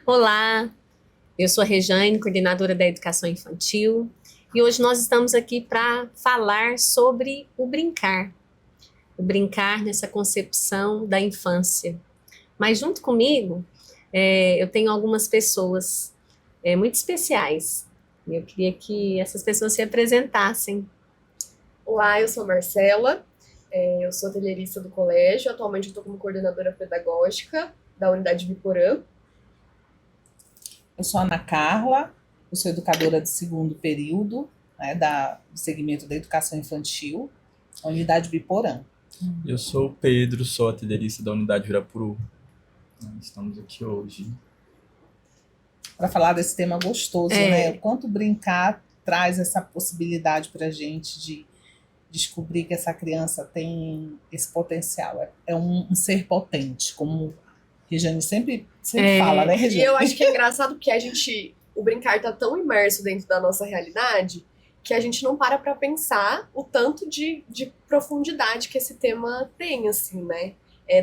Olá, eu sou a Rejane, coordenadora da Educação Infantil, e hoje nós estamos aqui para falar sobre o brincar nessa concepção da infância. Mas junto comigo, eu tenho algumas pessoas muito especiais. E eu queria que essas pessoas se apresentassem. Olá, eu sou a Marcela, eu sou ateliêrista do colégio, atualmente eu estou como coordenadora pedagógica da unidade Biporã. Eu sou Ana Carla, eu sou educadora de segundo período, né, do segmento da educação infantil, unidade Biporã. Eu sou o Pedro, sou artilheirista da unidade Virapuru. Estamos aqui hoje. Para falar desse tema gostoso, né? O quanto brincar traz essa possibilidade para a gente de descobrir que essa criança tem esse potencial. É um ser potente, como Regiane sempre fala, né, Regiane? E eu acho que é engraçado porque o brincar tá tão imerso dentro da nossa realidade que a gente não para pensar o tanto de profundidade que esse tema tem, assim, né?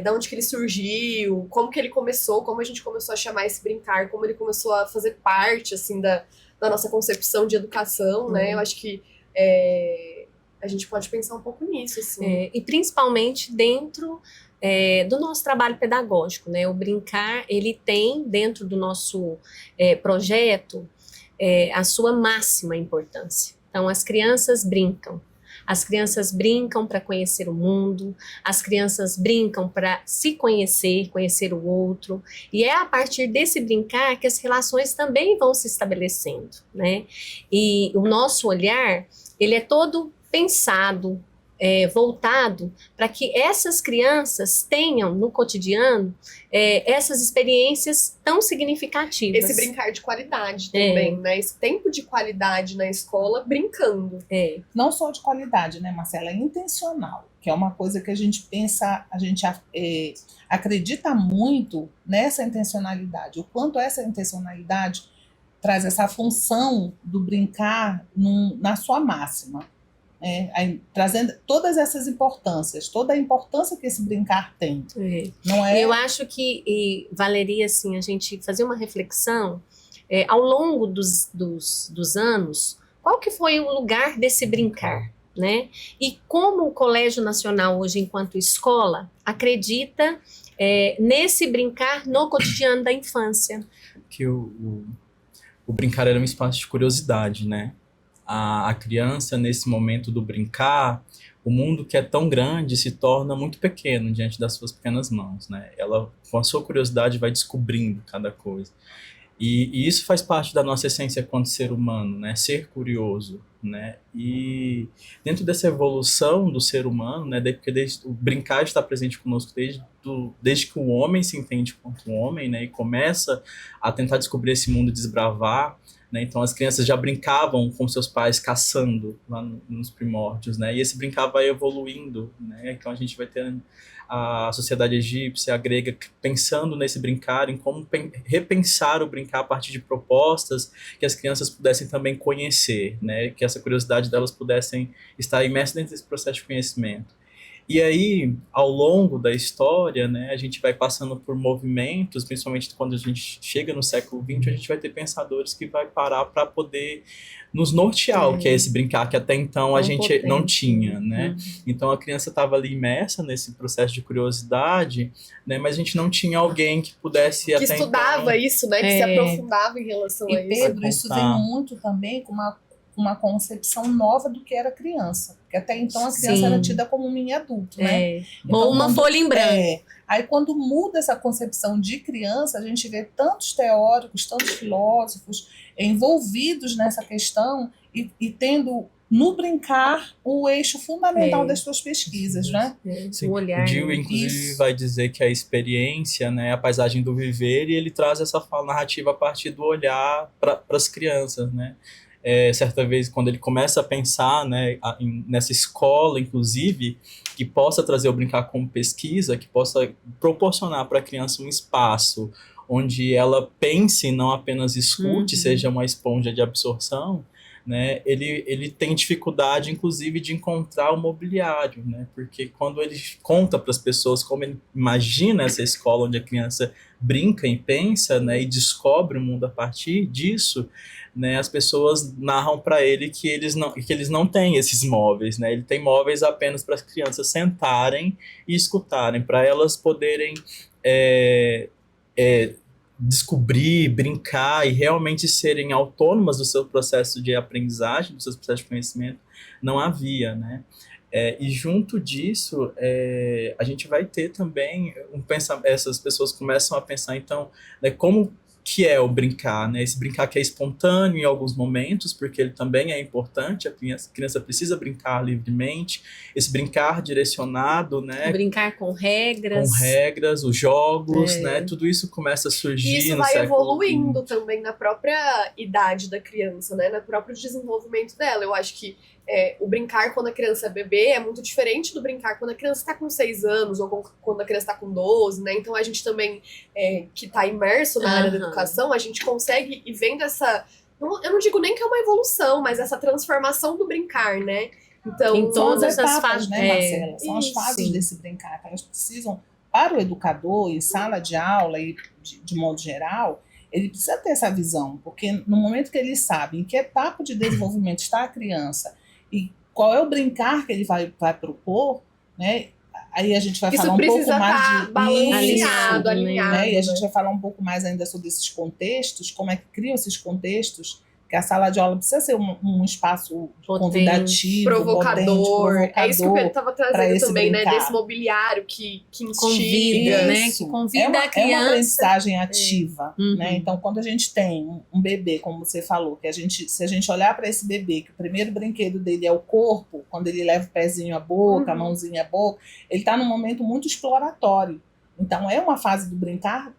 Da onde que ele surgiu, como que ele começou, como a gente começou a chamar esse brincar, como ele começou a fazer parte, assim, da nossa concepção de educação, né? Eu acho que a gente pode pensar um pouco nisso, assim. E principalmente dentro do nosso trabalho pedagógico, né? O brincar, ele tem dentro do nosso projeto a sua máxima importância. Então, as crianças brincam. As crianças brincam para conhecer o mundo, as crianças brincam para se conhecer, conhecer o outro, e é a partir desse brincar que as relações também vão se estabelecendo, né? E o nosso olhar, ele é todo pensado, voltado para que essas crianças tenham no cotidiano essas experiências tão significativas. Esse brincar de qualidade também, né? Esse tempo de qualidade na escola brincando. Não só de qualidade, né, Marcela? É intencional, que é uma coisa que a gente pensa, a gente acredita muito nessa intencionalidade. O quanto essa intencionalidade traz essa função do brincar na sua máxima. Trazendo todas essas importâncias, toda a importância que esse brincar tem. Não é? Eu acho que valeria assim, a gente fazer uma reflexão ao longo dos anos, qual que foi o lugar desse brincar, né? E como o Colégio Nacional hoje, enquanto escola, acredita nesse brincar no cotidiano da infância. Que o brincar era um espaço de curiosidade, né? A criança, nesse momento do brincar, o mundo que é tão grande se torna muito pequeno diante das suas pequenas mãos, né? Ela, com a sua curiosidade, vai descobrindo cada coisa. E isso faz parte da nossa essência enquanto ser humano, né? Ser curioso, né? E dentro dessa evolução do ser humano, né? Porque o brincar está presente conosco desde que o homem se entende quanto um homem, né? E começa a tentar descobrir esse mundo, desbravar, né? Então as crianças já brincavam com seus pais caçando lá nos primórdios, né? E esse brincar vai evoluindo, né? Então a gente vai ter a sociedade egípcia, a grega, pensando nesse brincar, em como repensar o brincar a partir de propostas que as crianças pudessem também conhecer, né? Que essa curiosidade delas pudessem estar imersa dentro desse processo de conhecimento. E aí, ao longo da história, né, a gente vai passando por movimentos, principalmente quando a gente chega no século XX, a gente vai ter pensadores que vai parar para poder nos nortear o que é esse brincar, que até então a gente não tinha, né? Então a criança estava ali imersa nesse processo de curiosidade, né, mas a gente não tinha alguém que pudesse que até estudava então, isso, né? Que se aprofundava em relação a isso. E Pedro, isso vem muito também com uma concepção nova do que era criança. Porque até então a criança era tida como um mini adulto, né? Então, ou uma folha em branco. Aí quando muda essa concepção de criança, a gente vê tantos teóricos, tantos filósofos envolvidos nessa questão e tendo no brincar o eixo fundamental das suas pesquisas, né? Sim. O olhar. O Dewey, inclusive, vai dizer que a experiência, né, a paisagem do viver, e ele traz essa narrativa a partir do olhar para as crianças, né? Certa vez, quando ele começa a pensar, né, nessa escola, inclusive, que possa trazer o brincar como pesquisa, que possa proporcionar para a criança um espaço onde ela pense, não apenas escute, seja uma esponja de absorção, né, ele tem dificuldade, inclusive, de encontrar o mobiliário, né, porque quando ele conta para as pessoas como ele imagina essa escola onde a criança brinca e pensa, né, e descobre o mundo a partir disso, né, as pessoas narram para ele que eles não têm esses móveis, né, ele tem móveis apenas para as crianças sentarem e escutarem, para elas poderem descobrir, brincar e realmente serem autônomas do seu processo de aprendizagem, do seu processo de conhecimento, não havia, né? E junto disso, a gente vai ter também essas pessoas começam a pensar, então, né, como que é o brincar, né? Esse brincar que é espontâneo em alguns momentos, porque ele também é importante, a criança precisa brincar livremente, esse brincar direcionado, né? Brincar com regras. Com regras, os jogos, né? Tudo isso começa a surgir e isso no vai século evoluindo XX. também na própria idade da criança, né? No próprio desenvolvimento dela. Eu acho que o brincar quando a criança é bebê é muito diferente do brincar quando a criança está com 6 anos ou quando a criança está com 12, né? Então a gente também, que está imerso na área da educação, a gente consegue ir vendo essa... Eu não digo nem que é uma evolução, mas essa transformação do brincar, né? Então, em todas as fases, né, Marcela? São as fases desse brincar. Elas precisam, para o educador, em sala de aula e de modo geral, ele precisa ter essa visão, porque no momento que ele sabe em que etapa de desenvolvimento está a criança e qual é o brincar que ele vai propor, né? Aí a gente vai falar um pouco mais de balanceado, alinhado, né? E a gente vai falar um pouco mais ainda sobre esses contextos, como é que criam esses contextos, que a sala de aula precisa ser um espaço convidativo, provocador. Potente, É isso que o Pedro estava trazendo também, brincar, né? Desse mobiliário que instiga. Convida, né? Que convida a criança. É uma aprendizagem ativa, né? Então, quando a gente tem um bebê, como você falou, que se a gente olhar para esse bebê, que o primeiro brinquedo dele é o corpo, quando ele leva o pezinho à boca, a mãozinha à boca, ele está num momento muito exploratório. Então, é uma fase do brincar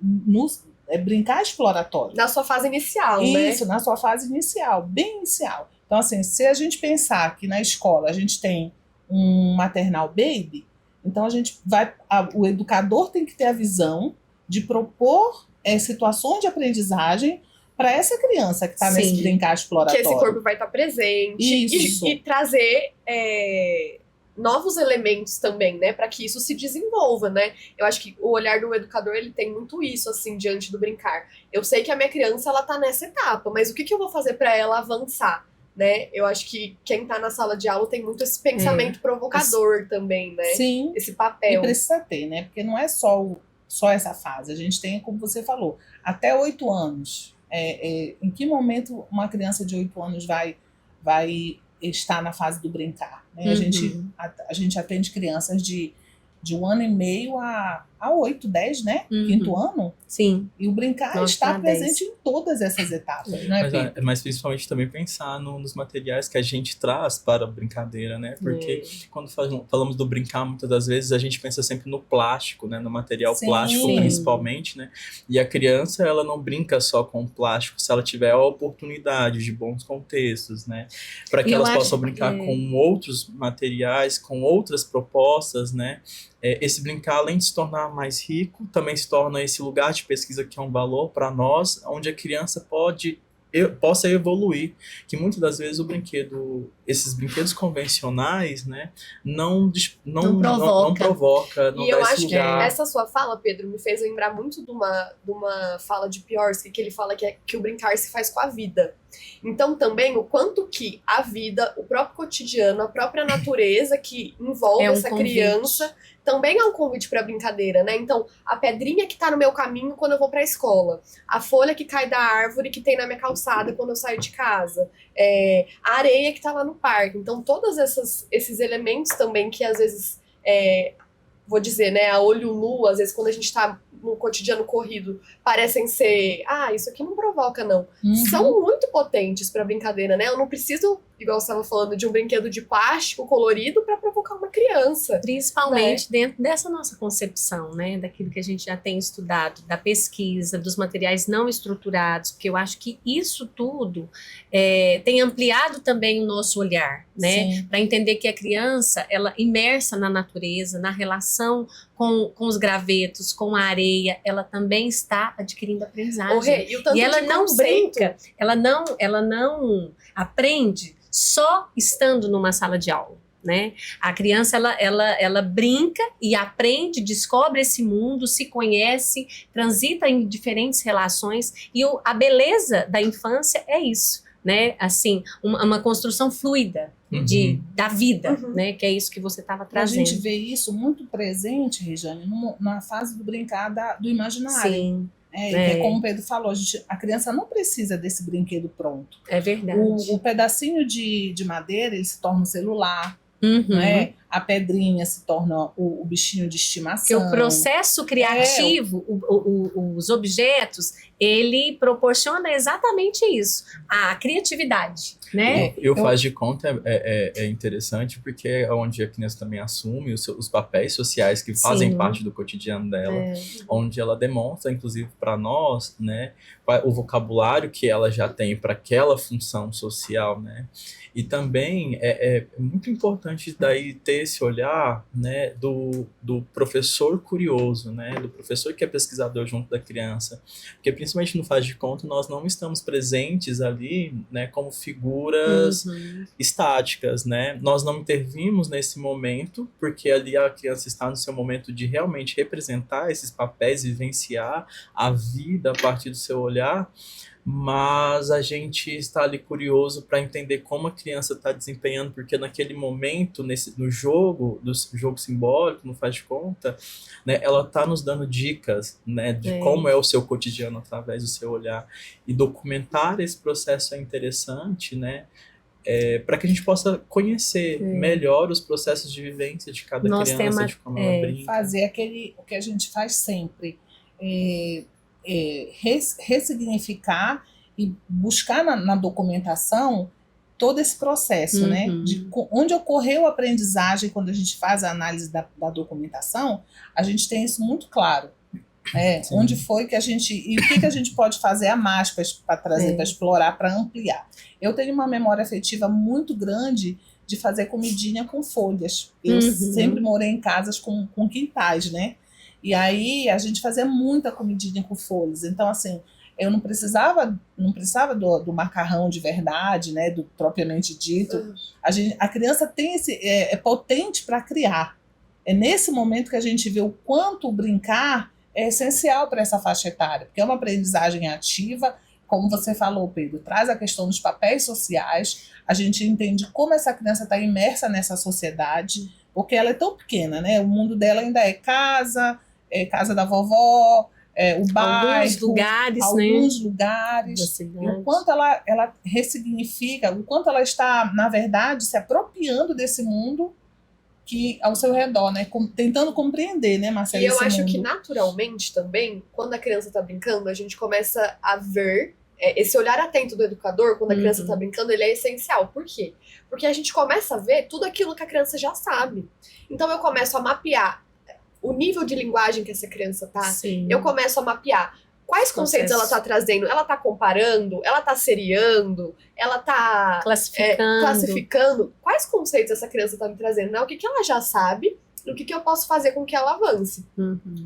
brincar exploratório. Na sua fase inicial, né? Isso, na sua fase inicial, bem inicial. Então, assim, se a gente pensar que na escola a gente tem um maternal baby, então o educador tem que ter a visão de propor situações de aprendizagem para essa criança que está nesse brincar exploratório. Que esse corpo vai estar presente e trazer novos elementos também, né, para que isso se desenvolva, né? Eu acho que o olhar do educador, ele tem muito isso, assim, diante do brincar. Eu sei que a minha criança, ela tá nessa etapa, mas o que eu vou fazer para ela avançar, né? Eu acho que quem tá na sala de aula tem muito esse pensamento provocador também, né? Sim. Esse papel. E precisa ter, né? Porque não é só essa fase. A gente tem, como você falou, até 8 anos. Em que momento uma criança de 8 anos vai estar na fase do brincar, né? A gente atende crianças de 1 ano e meio a 8, 10, né? 5º ano. Sim. E o brincar está presente em todas essas etapas, né? Mas principalmente também pensar nos materiais que a gente traz para a brincadeira, né? Porque quando falamos do brincar, muitas das vezes a gente pensa sempre no plástico, né? No material plástico, principalmente, né? E a criança, ela não brinca só com plástico, se ela tiver a oportunidade de bons contextos, né? Para que elas possam brincar com outros materiais, com outras propostas, né? Esse brincar, além de se tornar mais rico, também se torna esse lugar de pesquisa que é um valor para nós, onde a criança possa evoluir, que muitas das vezes esses brinquedos convencionais, né, não provoca, não e dá eu esse acho lugar. Que essa sua fala, Pedro, me fez lembrar muito de uma fala de Piorsky, que ele fala que o brincar se faz com a vida. Então também o quanto que a vida, o próprio cotidiano, a própria natureza que envolve essa criança também é um convite para brincadeira, né? Então, a pedrinha que tá no meu caminho quando eu vou para a escola, a folha que cai da árvore que tem na minha calçada quando eu saio de casa, a areia que tá lá no parque. Então, todos esses elementos também que às vezes, vou dizer, né, a olho nu, às vezes quando a gente tá no cotidiano corrido, parecem ser, isso aqui não provoca, não. São muito potentes pra brincadeira, né? Eu não preciso, igual você estava falando, de um brinquedo de plástico colorido para provocar uma criança. Principalmente dentro dessa nossa concepção, né? Daquilo que a gente já tem estudado, da pesquisa, dos materiais não estruturados, porque eu acho que isso tudo tem ampliado também o nosso olhar, né? Para entender que a criança, ela imersa na natureza, na relação com os gravetos, com a areia, ela também está adquirindo aprendizagem. E ela não brinca, ela não aprende só estando numa sala de aula. né? A criança, ela brinca e aprende, descobre esse mundo, se conhece, transita em diferentes relações, e a beleza da infância é isso, né? Assim, uma construção fluida da vida, né? Que é isso que você estava trazendo. A gente vê isso muito presente, Regiane, na fase do brincar do imaginário. Sim. É como o Pedro falou, a criança não precisa desse brinquedo pronto. É verdade. O pedacinho de madeira, ele se torna um celular, né? A pedrinha se torna o bichinho de estimação. Porque o processo criativo, os objetos, ele proporciona exatamente isso, a criatividade, né? E o faz de conta é interessante porque é onde a criança também assume os papéis sociais que fazem parte do cotidiano dela, onde ela demonstra, inclusive para nós, né, o vocabulário que ela já tem para aquela função social, né? E também é muito importante daí ter esse olhar, né, do professor curioso, né, do professor que é pesquisador junto da criança, porque principalmente no Faz de Conta nós não estamos presentes ali, né, como figuras estáticas, né, nós não intervimos nesse momento, porque ali a criança está no seu momento de realmente representar esses papéis, vivenciar a vida a partir do seu olhar, mas a gente está ali curioso para entender como a criança está desempenhando, porque naquele momento, no jogo simbólico, no Faz de Conta, né, ela está nos dando dicas, né, de como é o seu cotidiano através do seu olhar, e documentar esse processo é interessante, né, para que a gente possa conhecer melhor os processos de vivência de cada criança, de como ela brinca. Fazer o que a gente faz sempre, ressignificar e buscar na documentação todo esse processo, né? De onde ocorreu a aprendizagem. Quando a gente faz a análise da documentação, a gente tem isso muito claro. Onde foi que a gente... E o que a gente pode fazer a mais para trazer, para explorar, para ampliar. Eu tenho uma memória afetiva muito grande de fazer comidinha com folhas. Eu sempre morei em casas com quintais, né? E aí a gente fazia muita comidinha com folhas. Então, assim, eu não precisava do macarrão de verdade, né, do propriamente dito. A criança tem é potente para criar. É nesse momento que a gente vê o quanto o brincar é essencial para essa faixa etária, porque é uma aprendizagem ativa, como você falou, Pedro, traz a questão dos papéis sociais, a gente entende como essa criança está imersa nessa sociedade, porque ela é tão pequena, né? O mundo dela ainda é casa da vovó, o bairro, alguns lugares, e o quanto ela ressignifica, o quanto ela está, na verdade, se apropriando desse mundo que ao seu redor, né? Tentando compreender, né, Marcela? E eu acho que naturalmente também, quando a criança está brincando, a gente começa a ver esse olhar atento do educador, quando a criança está brincando, ele é essencial. Por quê? Porque a gente começa a ver tudo aquilo que a criança já sabe. Então eu começo a mapear o nível de linguagem que essa criança tá. Sim. Eu começo a mapear quais conceitos ela tá trazendo. Ela tá comparando, ela tá seriando, ela tá classificando. Quais conceitos essa criança tá me trazendo, né? O que ela já sabe, o que eu posso fazer com que ela avance.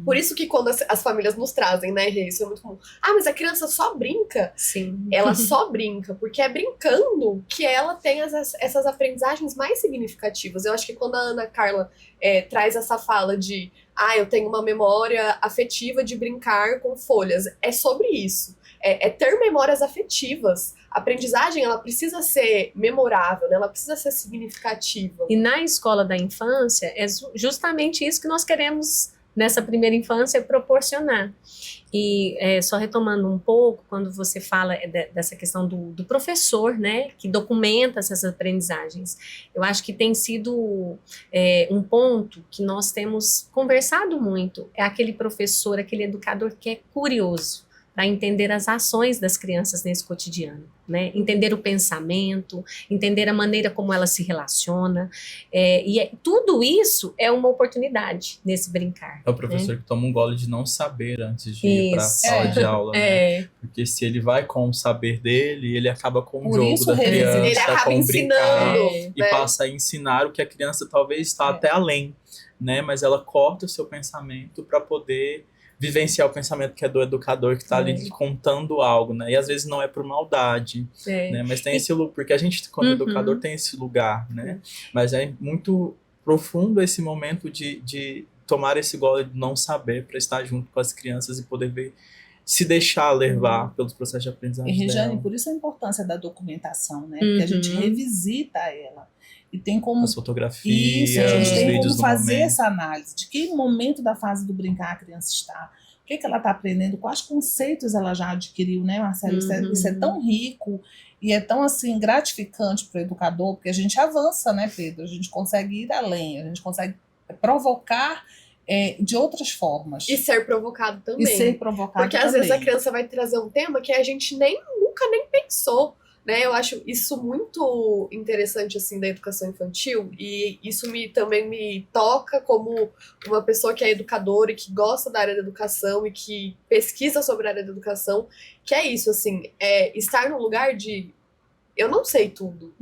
Por isso que quando as famílias nos trazem, né, Rê, isso é muito comum. Ah, mas a criança só brinca. Sim. Ela só brinca, porque é brincando que ela tem essas aprendizagens mais significativas. Eu acho que quando a Ana Carla traz essa fala de eu tenho uma memória afetiva de brincar com folhas, é sobre isso. É ter memórias afetivas. A aprendizagem, ela precisa ser memorável, né? Ela precisa ser significativa. E na escola da infância, é justamente isso que nós queremos, nessa primeira infância, proporcionar. E só retomando um pouco, quando você fala dessa questão do professor, né, que documenta essas aprendizagens, eu acho que tem sido um ponto que nós temos conversado muito, é aquele professor, aquele educador que é curioso, para entender as ações das crianças nesse cotidiano, né? Entender o pensamento, entender a maneira como ela se relaciona, tudo isso é uma oportunidade nesse brincar. É o professor que toma um gole de não saber antes de ir para a sala de aula, né? Porque se ele vai com o saber dele, ele acaba com o jogo da criança, ele acaba ensinando, e passa a ensinar o que a criança talvez está até além, né? Mas ela corta o seu pensamento para poder vivenciar o pensamento que é do educador que está ali contando algo, né? E às vezes não é por maldade, né? Mas tem esse lugar, porque a gente, como educador, tem esse lugar, né? Mas é muito profundo esse momento de tomar esse gole de não saber para estar junto com as crianças e poder ver, se deixar levar pelos processos de aprendizagem E, Regiane, dela. por isso a importância da documentação, né? Porque a gente revisita ela. E tem como... As fotografias, isso, a gente os tem vídeos como do fazer momento. essa análise. De que momento da fase do brincar a criança está. O que ela está aprendendo. Quais conceitos ela já adquiriu, né, Marcelo? Isso é tão rico e é tão, assim, gratificante para o educador. Porque a gente avança, né, Pedro? A gente consegue ir além. A gente consegue provocar de outras formas. E ser provocado também. E ser provocado Porque também. às vezes a criança vai trazer um tema que a gente nunca nem pensou, né? Eu acho isso muito interessante, assim, da educação infantil, e isso também me toca como uma pessoa que é educadora e que gosta da área da educação e que pesquisa sobre a área da educação, que é isso, assim, estar no lugar de eu não sei tudo,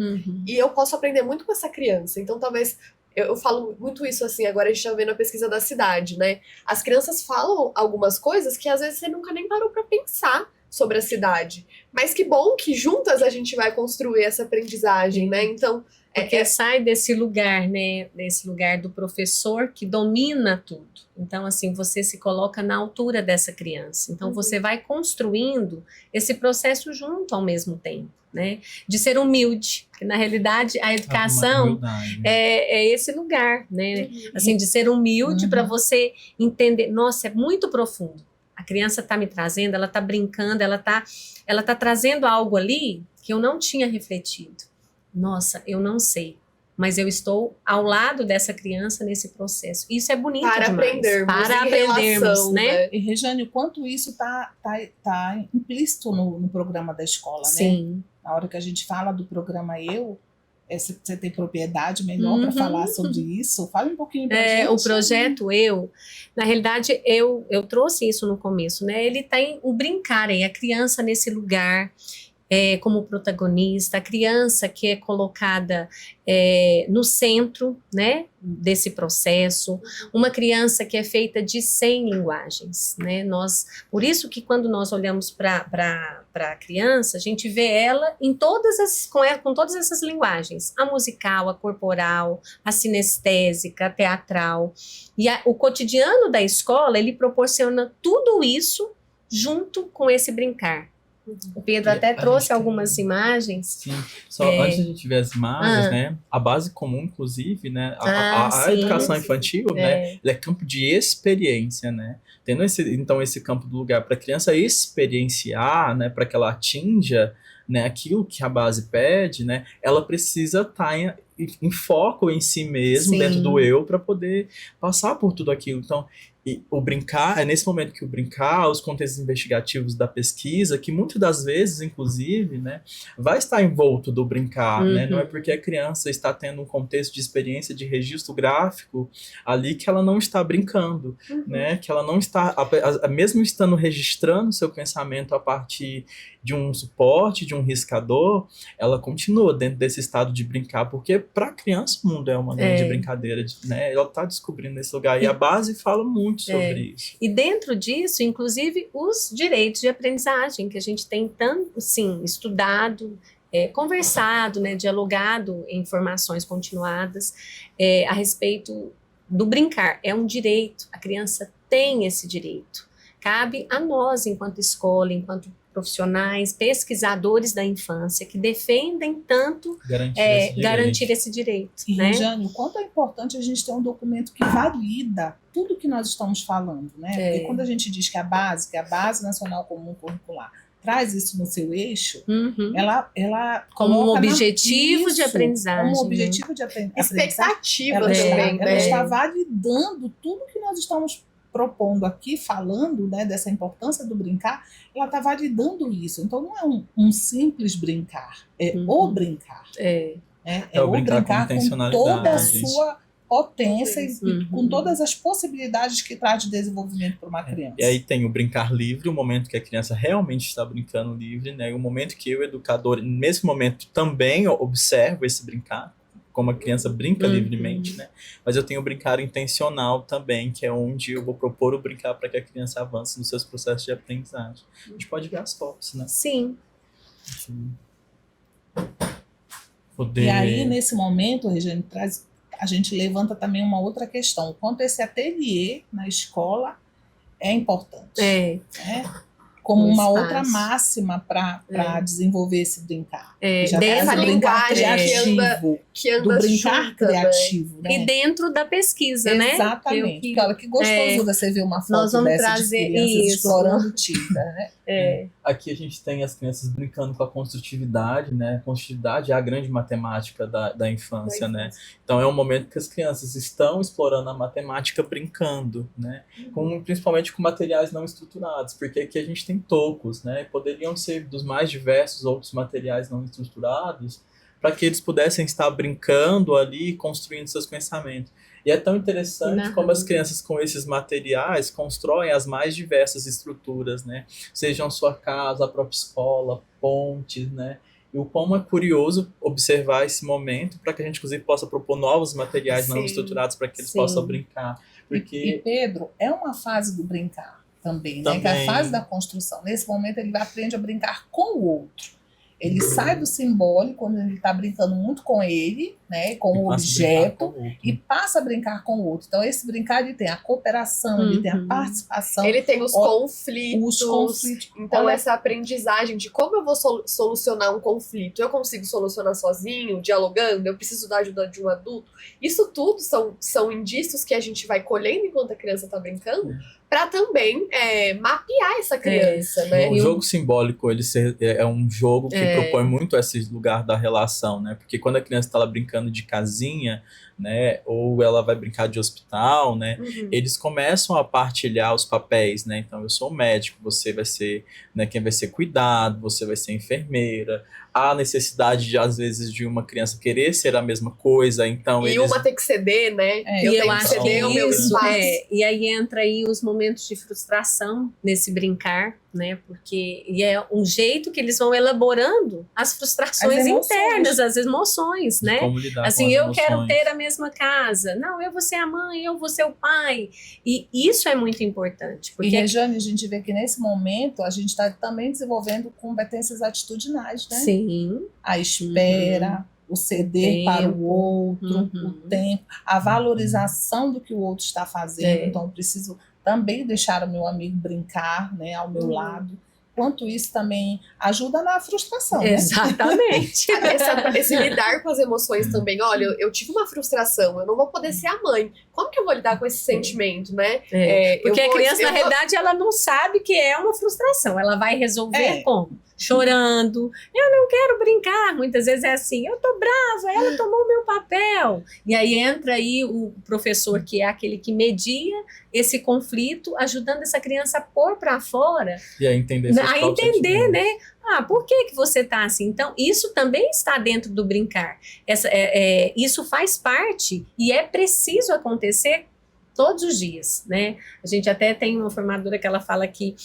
e eu posso aprender muito com essa criança, então talvez... Eu falo muito isso, assim, agora a gente tá vendo a pesquisa da cidade, né? As crianças falam algumas coisas que às vezes você nunca nem parou pra pensar sobre a cidade. Mas que bom que juntas a gente vai construir essa aprendizagem, né? Então... Porque sai desse lugar, né? Desse lugar do professor que domina tudo. Então, assim, você se coloca na altura dessa criança. Então, você vai construindo esse processo junto ao mesmo tempo, né? De ser humilde. Porque, na realidade, a educação é esse lugar, né? Assim, de ser humilde para você entender. Nossa, é muito profundo. A criança está me trazendo, ela está brincando, ela tá trazendo algo ali que eu não tinha refletido. Nossa, eu não sei, mas eu estou ao lado dessa criança nesse processo. Isso é bonito para demais. Para aprendermos, né? E, Regiane, o quanto isso tá implícito no programa da escola, Sim. né? Na hora que a gente fala do programa você tem propriedade melhor para falar sobre isso? Fala um pouquinho pra gente. O projeto na realidade, eu trouxe isso no começo, né? Ele tem o brincar aí, a criança nesse lugar... como protagonista, a criança que é colocada no centro, né, desse processo, uma criança que é feita de 100 linguagens, né, por isso que quando nós olhamos para a criança, a gente vê ela com todas essas linguagens, a musical, a corporal, a sinestésica, a teatral, e o cotidiano da escola, ele proporciona tudo isso junto com esse brincar. O Pedro até trouxe algumas imagens. Sim, antes de a gente ver as imagens, né? A base comum, inclusive, né? A educação infantil, né? Ele é campo de experiência, né? Tendo esse campo do lugar para a criança experienciar, né? Para que ela atinja, né? Aquilo que a base pede, né? Ela precisa estar em foco em si mesmo, dentro do eu, para poder passar por tudo aquilo. Então, e o brincar, é nesse momento que o brincar, os contextos investigativos da pesquisa, que muitas das vezes, inclusive, né, vai estar envolto do brincar, né? Não é porque a criança está tendo um contexto de experiência de registro gráfico ali que ela não está brincando, né? Que ela não está, mesmo estando registrando seu pensamento a partir de um suporte, de um riscador, ela continua dentro desse estado de brincar, porque para a criança o mundo é uma grande brincadeira, né? Ela está descobrindo esse lugar, e a base fala muito sobre isso. E dentro disso, inclusive, os direitos de aprendizagem, que a gente tem tanto, sim, estudado, conversado, né, dialogado em formações continuadas a respeito do brincar. É um direito, a criança tem esse direito. Cabe a nós, enquanto escola, enquanto profissionais, pesquisadores da infância, que defendem tanto garantir esse direito. E, né? Jane, o quanto é importante a gente ter um documento que valida tudo que nós estamos falando, né? Porque quando a gente diz que a Base Nacional Comum Curricular, traz isso no seu eixo, ela como um objetivo de aprendizagem. Como um objetivo de aprendizagem. Expectativa também. Ela ela está validando tudo que nós estamos propondo aqui, falando, né, dessa importância do brincar, ela está validando isso. Então, não é um simples brincar, é o brincar. É o brincar com toda a sua potência e com todas as possibilidades que traz de desenvolvimento para uma criança. E aí tem o brincar livre, o momento que a criança realmente está brincando livre, né? E o momento que eu, educador, nesse momento também observo esse brincar, como a criança brinca livremente, né? Mas eu tenho o brincar intencional também, que é onde eu vou propor o brincar para que a criança avance nos seus processos de aprendizagem. A gente pode ver as fotos, né? Sim. Poder... E aí, nesse momento, Regiane, a gente levanta também uma outra questão. O quanto esse ateliê na escola é importante. Né? Como Um uma espaço. outra máxima para desenvolver esse brincar. dentro Já traz o brincar linguagem criativo. que anda Do brincar junta, né? criativo. Né? E dentro da pesquisa, né? Exatamente. Que Porque olha que gostoso você ver uma nós foto vamos dessa trazer de crianças isso. explorando tinta, né? Aqui a gente tem as crianças brincando com a construtividade, né? A construtividade é a grande matemática da infância, né? Então é um momento que as crianças estão explorando a matemática brincando, né? Principalmente com materiais não estruturados, porque aqui a gente tem tocos, né? Poderiam ser dos mais diversos outros materiais não estruturados, para que eles pudessem estar brincando ali, construindo seus pensamentos. E é tão interessante como as crianças com esses materiais constroem as mais diversas estruturas, né? Sejam sua casa, a própria escola, pontes, né? E o como é curioso observar esse momento para que a gente, inclusive, possa propor novos materiais não estruturados para que eles possam brincar. Porque... E Pedro, é uma fase do brincar também, né? Que é a fase da construção. Nesse momento ele aprende a brincar com o outro. Ele sai do simbólico, quando ele está brincando muito com ele, né, com o objeto, e passa a brincar com o outro. Então, esse brincar, ele tem a cooperação, ele tem a participação. Ele tem os conflitos. Então, olha, essa aprendizagem de como eu vou solucionar um conflito. Eu consigo solucionar sozinho, dialogando? Eu preciso da ajuda de um adulto? Isso tudo são indícios que a gente vai colhendo enquanto a criança está brincando, para também mapear essa criança, né? O jogo simbólico, ele é um jogo que propõe muito esse lugar da relação, né? Porque quando a criança está lá brincando de casinha, né? Ou ela vai brincar de hospital, né? Eles começam a partilhar os papéis, né? Então, eu sou o médico, você vai ser, né, quem vai ser cuidado, você vai ser enfermeira. Há necessidade, de, às vezes, de uma criança querer ser a mesma coisa, então e uma tem que ceder, né? Eu acho que ceder o meu espaço. E aí entra aí os momentos de frustração nesse brincar, né? Porque é um jeito que eles vão elaborando as frustrações internas, as emoções, né? Como lidar assim, com as eu emoções. quero ter a mesma casa. Não, eu vou ser a mãe, eu vou ser o pai. E isso é muito importante. Porque e, Regiane, a gente vê que nesse momento a gente está também desenvolvendo competências atitudinais, né? Sim. A espera, o ceder para o outro, o tempo, a valorização do que o outro está fazendo. Então, eu preciso também deixar o meu amigo brincar, né, ao meu lado. Quanto isso também ajuda na frustração, né? Exatamente. Esse lidar com as emoções também. Olha, eu tive uma frustração, eu não vou poder ser a mãe. Como que eu vou lidar com esse sentimento, né? Porque a criança, na realidade, ela não sabe que é uma frustração. Ela vai resolver como? Chorando. Eu não quero brincar. Muitas vezes é assim, eu tô brava, ela tomou o meu papel. E aí entra aí o professor, que é aquele que media esse conflito, ajudando essa criança a pôr para fora. E a entender né? Por que você tá assim? Então, isso também está dentro do brincar. Isso faz parte e é preciso acontecer todos os dias, né? A gente até tem uma formadora que ela fala que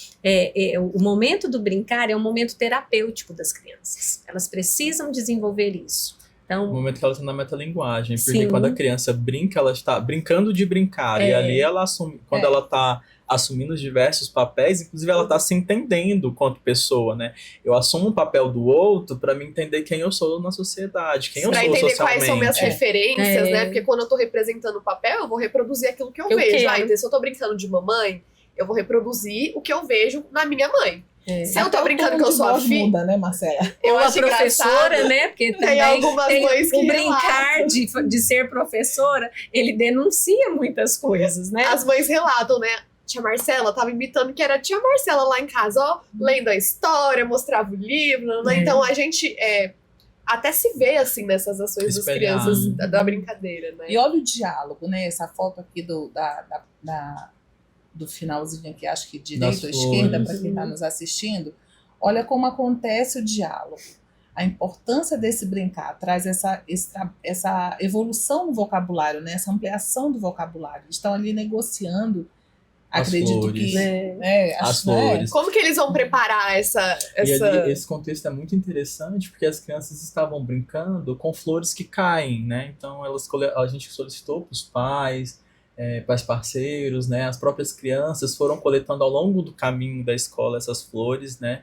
o momento do brincar é um momento terapêutico das crianças. Elas precisam desenvolver isso. Então, o momento que ela está na metalinguagem, porque quando a criança brinca, ela está brincando de brincar, e ali ela assume, quando ela está assumindo os diversos papéis, inclusive ela está se entendendo quanto pessoa, né? Eu assumo o papel do outro para me entender quem eu sou na sociedade, quem eu sou socialmente. Para entender quais são minhas referências, né? Porque quando eu estou representando o papel, eu vou reproduzir aquilo que eu vejo. Então, se eu estou brincando de mamãe, eu vou reproduzir o que eu vejo na minha mãe. Se eu tô brincando que eu sou a filha... muda, né, Marcela? Eu acho a professora, né? Porque também tem algumas mães que o brincar de ser professora, ele denuncia muitas coisas, né? As mães relatam, né? Tia Marcela tava imitando que era a tia Marcela lá em casa, ó, lendo a história, mostrava o livro, né? Então a gente até se vê assim nessas ações das crianças da brincadeira, né? E olha o diálogo, né? Essa foto aqui do finalzinho aqui, acho que direita ou esquerda, para quem está nos assistindo, olha como acontece o diálogo. A importância desse brincar traz essa evolução no vocabulário, né? Essa ampliação do vocabulário. Eles estão ali negociando As Acredito flores. que As acho, flores. Como que eles vão preparar E ali, esse contexto é muito interessante porque as crianças estavam brincando com flores que caem, né? Então a gente solicitou para os pais, para os parceiros, né? As próprias crianças foram coletando ao longo do caminho da escola essas flores, né?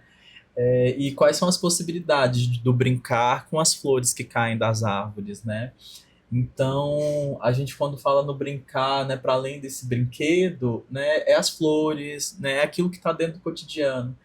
E quais são as possibilidades do brincar com as flores que caem das árvores, né? Então, a gente quando fala no brincar, né, para além desse brinquedo, né, é as flores, né, é aquilo que está dentro do cotidiano.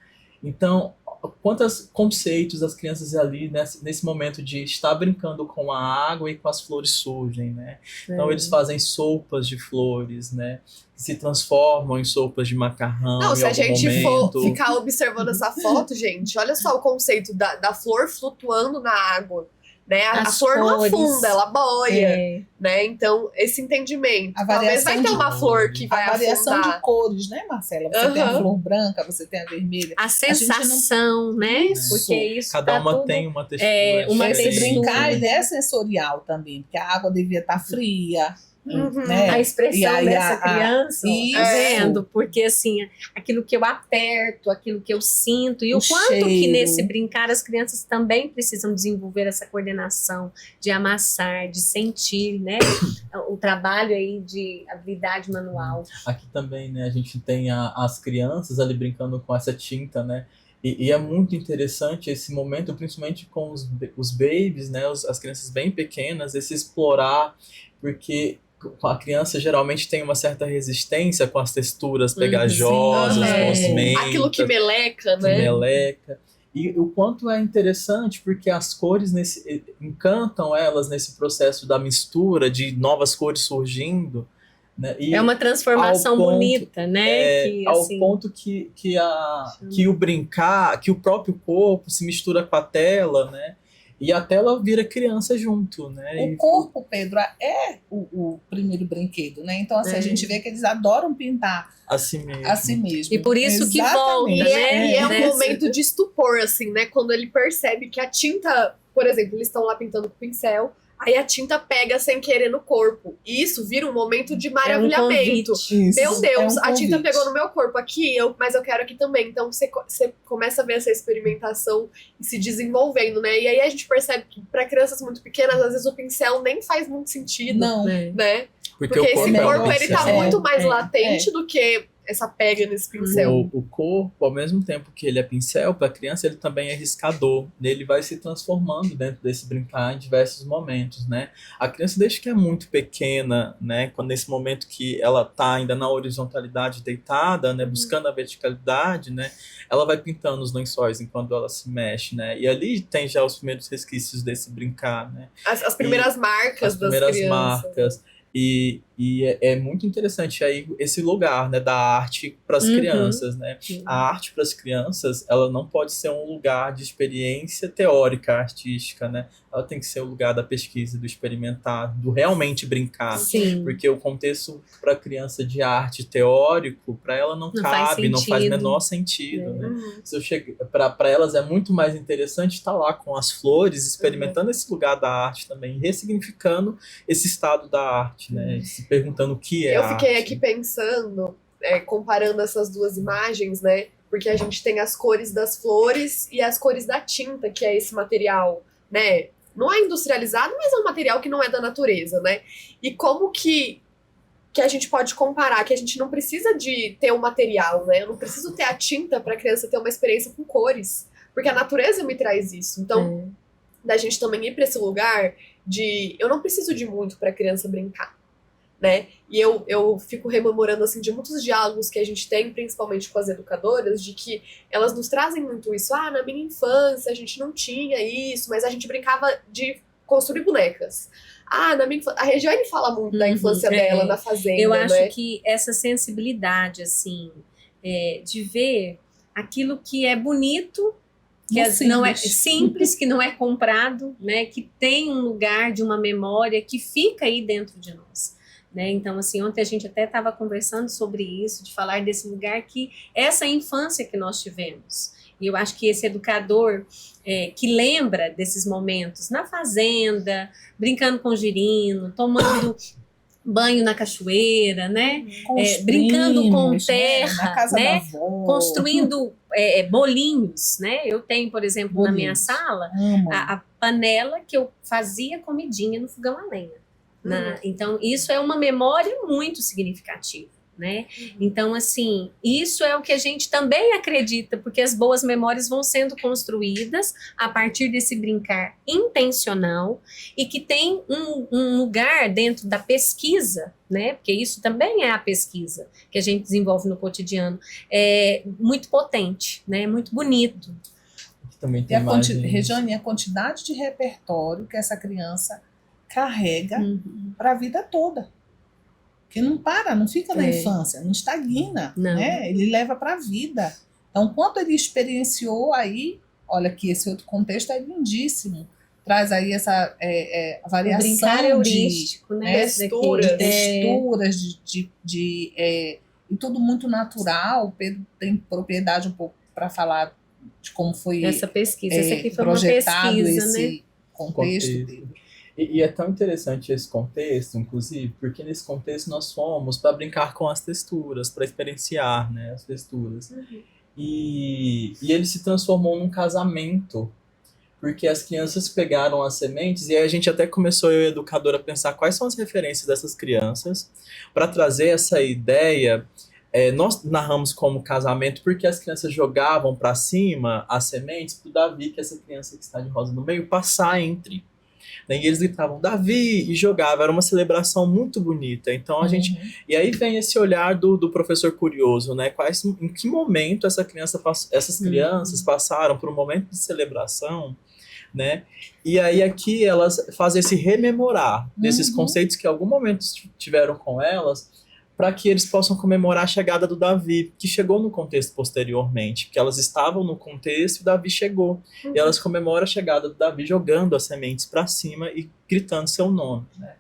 Então, quantos conceitos as crianças ali nesse momento de estar brincando com a água e com as flores surgem, né? Então, eles fazem sopas de flores, né, que se transformam em sopas de macarrão Não, em se a algum gente for momento. ficar observando essa foto, gente, olha só o conceito da flor flutuando na água. Né? A As flor não flores. afunda, ela boia. É. Né? Então, esse entendimento. A Talvez vai ter variação uma de flor que A vai variação afundar. de cores, né, Marcela? Você tem a Aham. flor branca, você tem a vermelha. A gente não- sensação, né? Isso. Porque isso Cada tá uma tudo... tem uma textura uma Esse diferente. brincar, textura. ele é sensorial também, porque a água devia estar fria, Uhum. né? A expressão E aí dessa a- criança, isso. tá vendo? Porque assim, aquilo que eu aperto, aquilo que eu sinto, e o O quanto que cheiro. nesse brincar as crianças também precisam desenvolver essa coordenação de amassar, de sentir, né? O trabalho aí de habilidade manual. Aqui também, né, a gente tem as crianças ali brincando com essa tinta, né? E é muito interessante esse momento, principalmente com os babies, né, as crianças bem pequenas, esse explorar, porque a criança geralmente tem uma certa resistência com as texturas pegajosas, Sim. com os É. mentos, Aquilo que meleca, que né? meleca. E o quanto é interessante, porque as cores encantam elas nesse processo da mistura, de novas cores surgindo, né? E É uma transformação ao ponto- bonita, né? Que, ao assim, ponto que o brincar, que o próprio corpo se mistura com a tela, né? E a tela vira criança junto, né? O corpo, Pedro, é o primeiro brinquedo, né? Então, assim, a gente vê que eles adoram pintar Assim mesmo. a si mesmo. E por isso que volta, E Exatamente. né? é um Nessa- momento de estupor, assim, né? Quando ele percebe que a tinta, por exemplo, eles estão lá pintando com pincel, aí a tinta pega sem querer no corpo. E isso vira um momento de É um maravilhamento. convite. Isso, Meu Deus, é um a tinta convite. pegou no meu corpo aqui, mas eu quero aqui também. Então você começa a ver essa experimentação e se desenvolvendo, né? E aí a gente percebe que para crianças muito pequenas, às vezes o pincel nem faz muito sentido, Não, É. né? Porque Porque o esse corpo é um corpo ele tá pincel. muito mais É, latente do que essa pega nesse pincel. O corpo, ao mesmo tempo que ele é pincel para a criança, ele também é riscador. Ele vai se transformando dentro desse brincar em diversos momentos, né? A criança, desde que é muito pequena, né? Quando nesse momento que ela tá ainda na horizontalidade deitada, né? Buscando a verticalidade, né? Ela vai pintando os lençóis enquanto ela se mexe, né? E ali tem já os primeiros resquícios desse brincar, né? As primeiras marcas As das primeiras crianças. marcas. E é muito interessante aí esse lugar, né, da arte para as Uhum. crianças, né? A arte para as crianças, ela não pode ser um lugar de experiência teórica, artística, né? Ela tem que ser o lugar da pesquisa, do experimentar, do realmente brincar. Sim. Porque o contexto para a criança de arte teórico, para ela não Não faz cabe, não faz sentido. menor sentido, né? Uhum. Se eu para elas é muito mais interessante estar lá com as flores, experimentando esse lugar da arte também, ressignificando esse estado da arte, né? E se perguntando o que é Eu arte. fiquei aqui pensando, comparando essas duas imagens, né? Porque a gente tem as cores das flores e as cores da tinta, que é esse material, né? Não é industrializado, mas é um material que não é da natureza, né? E como que a gente pode comparar, que a gente não precisa de ter o material, né? Eu não preciso ter a tinta para a criança ter uma experiência com cores, porque a natureza me traz isso. Então, da gente também ir para esse lugar de eu não preciso de muito para a criança brincar, né? E eu fico rememorando assim de muitos diálogos que a gente tem, principalmente com as educadoras, de que elas nos trazem muito isso. Ah, na minha infância a gente não tinha isso, mas a gente brincava de construir bonecas. Ah, na minha infância... A Regiane fala muito da infância dela na fazenda, Eu acho né? que essa sensibilidade, assim, de ver aquilo que é bonito, que não é simples, que não é comprado, né? Que tem um lugar de uma memória que fica aí dentro de nós. Né? Então, assim, ontem a gente até estava conversando sobre isso, de falar desse lugar que essa infância que nós tivemos. E eu acho que esse educador que lembra desses momentos na fazenda, brincando com girino, tomando banho na cachoeira, né? Com os Brincando com primos, né? terra, Na casa né? da avó. Construindo bolinhos, né? Eu tenho, por exemplo, na minha Bolinhos. sala, Amo. a panela que eu fazia comidinha no fogão a lenha. Então, isso é uma memória muito significativa, né? Então, assim, isso é o que a gente também acredita, porque as boas memórias vão sendo construídas a partir desse brincar intencional e que tem um lugar dentro da pesquisa, né? Porque isso também é a pesquisa que a gente desenvolve no cotidiano, muito potente, né? Muito bonito. Também E tem imagens... Regiane, a quantidade de repertório que essa criança carrega para a vida toda. Que não para, não fica na infância, não estagna, Não. né? Ele leva para a vida. Então, quanto ele experienciou aí, olha que esse outro contexto é lindíssimo. Traz aí essa variação O brincar heurístico, né? texturas. texturas, e tudo muito natural. O Pedro tem propriedade um pouco para falar de como foi Essa pesquisa, essa aqui foi uma projetado pesquisa, esse né? contexto dele. E é tão interessante esse contexto, inclusive, porque nesse contexto nós fomos para brincar com as texturas, para experienciar, né, as texturas. E ele se transformou num casamento, porque as crianças pegaram as sementes, e aí a gente até começou, eu e a educadora, a pensar quais são as referências dessas crianças, para trazer essa ideia. Nós narramos como casamento porque as crianças jogavam para cima as sementes para o Davi, que é essa criança que está de rosa no meio, passar entre. E eles gritavam Davi e jogavam, era uma celebração muito bonita. Então a gente, e aí vem esse olhar do professor curioso, né? Em que momento essas crianças passaram por um momento de celebração, né? E aí aqui elas fazem esse rememorar desses conceitos que em algum momento tiveram com elas, para que eles possam comemorar a chegada do Davi, que chegou no contexto posteriormente, porque elas estavam no contexto e o Davi chegou. E elas comemoram a chegada do Davi jogando as sementes para cima e gritando seu nome, né?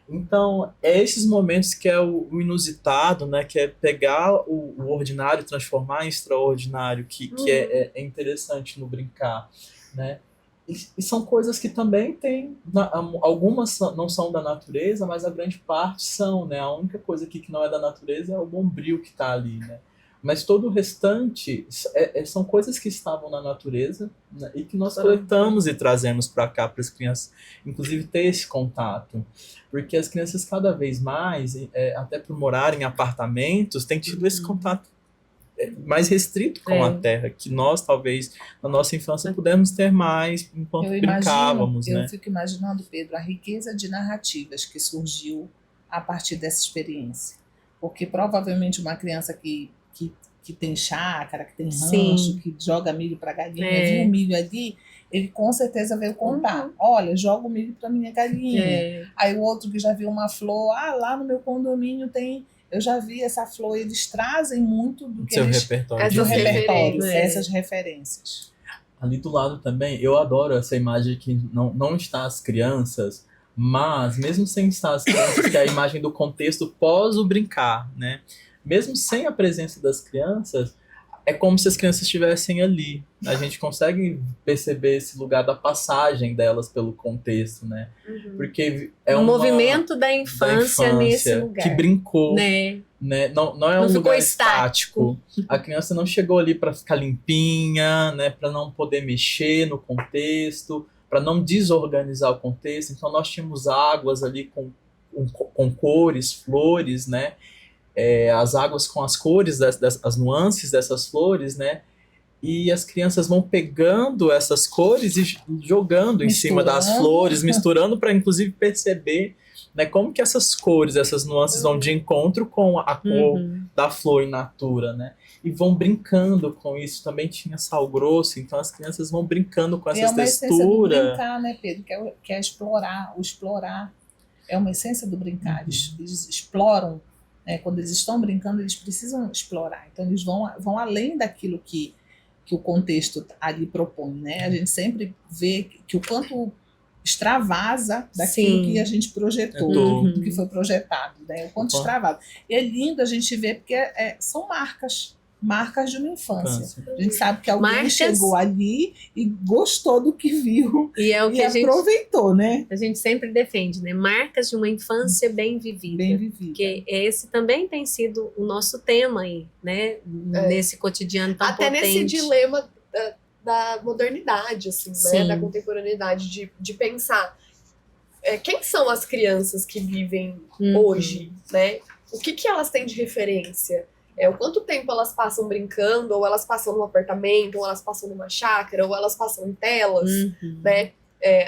Então, é esses momentos que é o inusitado, né? Que é pegar o ordinário e transformar em extraordinário, que é interessante no brincar, né? E são coisas que também tem, algumas não são da natureza, mas a grande parte são, né? A única coisa aqui que não é da natureza é o bombril que está ali, né? Mas todo o restante são coisas que estavam na natureza, né? E que nós coletamos e trazemos para cá para as crianças, inclusive ter esse contato. Porque as crianças cada vez mais, até por morar em apartamentos, têm tido esse contato mais restrito com a terra, que nós, talvez, na nossa infância, pudemos ter mais enquanto brincávamos, né? Eu fico imaginando, Pedro, a riqueza de narrativas que surgiu a partir dessa experiência. Porque provavelmente uma criança que tem chácara, que tem rancho, que joga milho para galinha, viu o milho ali, ele com certeza veio contar. Olha, joga o milho para minha galinha. Aí o outro que já viu uma flor, lá no meu condomínio tem... Eu já vi essa flor, eles trazem muito do que seu eles... repertório. Essas referências. Ali do lado também, eu adoro essa imagem que não está as crianças, mas mesmo sem estar as crianças, que é a imagem do contexto pós o brincar, né? Mesmo sem a presença das crianças, é como se as crianças estivessem ali. A gente consegue perceber esse lugar da passagem delas pelo contexto, né? Porque é um movimento da infância nesse lugar. Que brincou, né? Não é um lugar estático. A criança não chegou ali para ficar limpinha, né? Para não poder mexer no contexto, para não desorganizar o contexto. Então nós tínhamos águas ali com cores, flores, né? As águas com as cores, as nuances dessas flores, né? E as crianças vão pegando essas cores e jogando em cima das flores, misturando para inclusive perceber, né, como que essas cores, essas nuances vão de encontro com a cor da flor in natura, né? E vão brincando com isso. Também tinha sal grosso, então as crianças vão brincando com essas texturas. É uma essência do brincar, né, Pedro? Que é explorar, o explorar. É uma essência do brincar. Eles exploram. Quando eles estão brincando, eles precisam explorar. Então, eles vão além daquilo que o contexto ali propõe, né? A gente sempre vê que o quanto extravasa daquilo que a gente projetou, do que foi projetado, né? O quanto extravasa. E é lindo a gente ver, porque são marcas. marcas de uma infância. Infância. A gente sabe que alguém Marcas. chegou ali e gostou do que viu E é o que e aproveitou, né? a gente sempre defende, né? Marcas de uma infância bem vivida. Bem vivido. Porque esse também tem sido o nosso tema aí, né? Nesse cotidiano tão Até potente. nesse dilema da modernidade, assim, né? Sim. Da contemporaneidade, de pensar quem são as crianças que vivem hoje, né? O que elas têm de referência? O quanto tempo elas passam brincando, ou elas passam num apartamento, ou elas passam numa chácara, ou elas passam em telas, né?